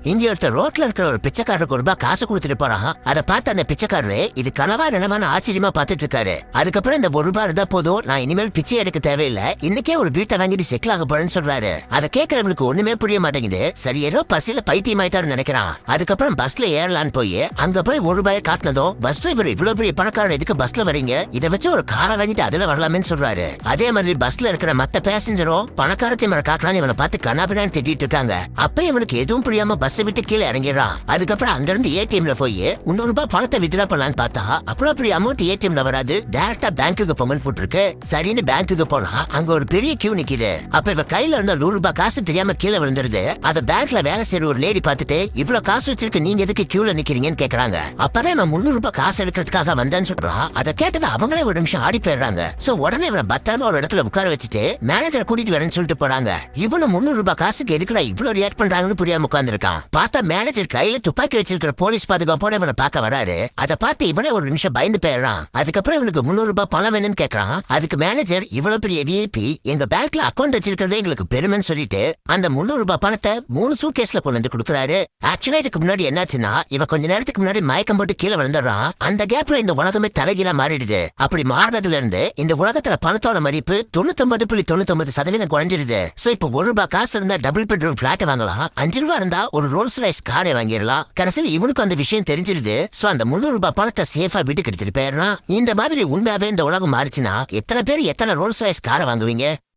இங்க ஒருத்தர் ரோட்ல இருக்கிற ஒரு பிச்சைக்காரருக்கு ரூபாய் காசு கொடுத்துட்டு போறான். அதை பார்த்து அந்த பிச்சைக்காரரு இது கனவா நிலமான ஆச்சரியமா பார்த்துட்டு இருக்காரு. அதுக்கப்புறம் இந்த ₹1 இருந்தா போதும், நான் இனிமேல் பிச்சை எடுக்க தேவையில்லை, இன்னைக்கே ஒரு வீட்டை வாங்கிட்டு செட்டில் ஆக போறேன்னு சொல்றாரு. அதை கேட்கறவங்களுக்கு ஒண்ணுமே புரிய மாட்டேங்குது. சரி ஏதோ பசியில பைத்தியம் ஆயிட்டாருன்னு நினைக்கிறான். அதுக்கப்புறம் பஸ்ல ஏறலான்னு போய் அங்க போய் ₹1 காட்டினதும் பஸ் டிரைவர் இவ்வளவு பெரிய பணக்காரர் எதுக்கு பஸ்ல வரீங்க, இதை வச்சு ஒரு காரை வாங்கிட்டு அதுல வரலாமேன்னு சொல்றாரு. அதே மாதிரி பஸ்ல இருக்கிற மத்த பேசஞ்சரும் பணக்காரத்தை மேல காட்டலான்னு இவனை பார்த்து கனாபினான்னு திட்டிட்டு இருக்காங்க. அப்ப இவனுக்கு எதுவும் புரியாம பஸ் விட்டு கீழே இறங்கிடுறான். அதுக்கப்புறம் அங்க இருந்து ஏடிஎம்ல போய் ₹100 பணத்தை வித்ரா பண்ணலான்னு பார்த்தா அவ்வளவு பெரிய அமௌண்ட் ஏடிஎம்ல வராது, டைரக்டா பேங்க்குக்கு போங்கன்னு போட்டுருக்கு. சரின்னு பேங்க்குக்கு போனா அங்க ஒரு பெரிய கியூ நிக்குது. அப்ப இவ கையில இருந்த ₹100 காசு தெரியாம கீழே விழுந்துருது. அத பேங்க்ல வேலை செய்யற ஒரு லேடி பார்த்துட்டு இவ்வளவு காசு வச்சிருக்கு, நீங்க எதுக்கு கியூல நிக்கிறீங்கன்னு கேக்குறாங்க. அப்பதான் இவன் ₹300 காசு எடுக்கிறதுக்காக வந்தேன்னு சொல்றான். அதை கேட்டது அவங்களே ஒரு நிமிஷம் ஆடி போயிடுறாங்க. சோ உடனே இவனை பத்திரமா ஒரு இடத்துல உட்கார வச்சுட்டு மேனேஜரை கூட்டிட்டு வரேன்னு சொல்லிட்டு போறாங்க. இவனும் ₹300 காசுக்கு எதுக்குடா இவ்வளவு ரியாக்ட் பண்றாங்கன்னு புரியாம உட்கார்ந்துருக்கான். பார்த்தா மேனேஜர் கையில துப்பாக்கி வச்சிருக்கிற போலீஸ் பாதுகாப்போட இவனை பார்க்க வராரு. அதை பார்த்து இவனே ஒரு நிமிஷம் பயந்து போயிடுறான். அதுக்கப்புறம் இவனுக்கு ₹300 பணம் வேணும்னு கேட்கறான். அதுக்கு மேனேஜர் இவ்வளவு பெரிய விஐபி எங்க பேங்க்ல அக்கௌண்ட் வச்சிருக்கிறதே எங்களுக்கு பெருமைன்னு சொல்லிட்டு அந்த ₹300 பணத்தை 3 சூட்கேஸ்ல கொண்டு வந்து கொடுக்குறாரு. ஆக்சுவலா இதுக்கு முன்னாடி என்னாச்சுன்னா இவன் கொஞ்ச நேரத்துக்கு முன்னாடி மயக்கம் போட்டு கீழே விழுந்துடுறான். அந்த கேப்ல இந்த உலகமே தலைகீழா மாறிடுது. அப்படி மாறினதுல இருந்து இந்த உலகத்துல பணத்தோட மதிப்பு 99.99% குறைஞ்சிருது. சோ இப்போ ₹1 காசு இருந்தா டபுள் பெட்ரூம் பிளாட் வாங்கலாம், ₹5 இருந்தா ஒரு ரோல்ஸ் ரைஸ் காரை வாங்கிடலாம். கடைசியில் இவனுக்கு அந்த விஷயம் தெரிஞ்சிருது. சோ அந்த ₹300 பணத்தை சேஃபா வீட்டுக்கு எடுத்துட்டு போயிடலாம். இந்த மாதிரி உண்மையாவே இந்த உலகம் மாறிச்சுன்னா எத்தனை பேர் எத்தனை ரோல்ஸ் ரைஸ் காரை வாங்குவீங்க?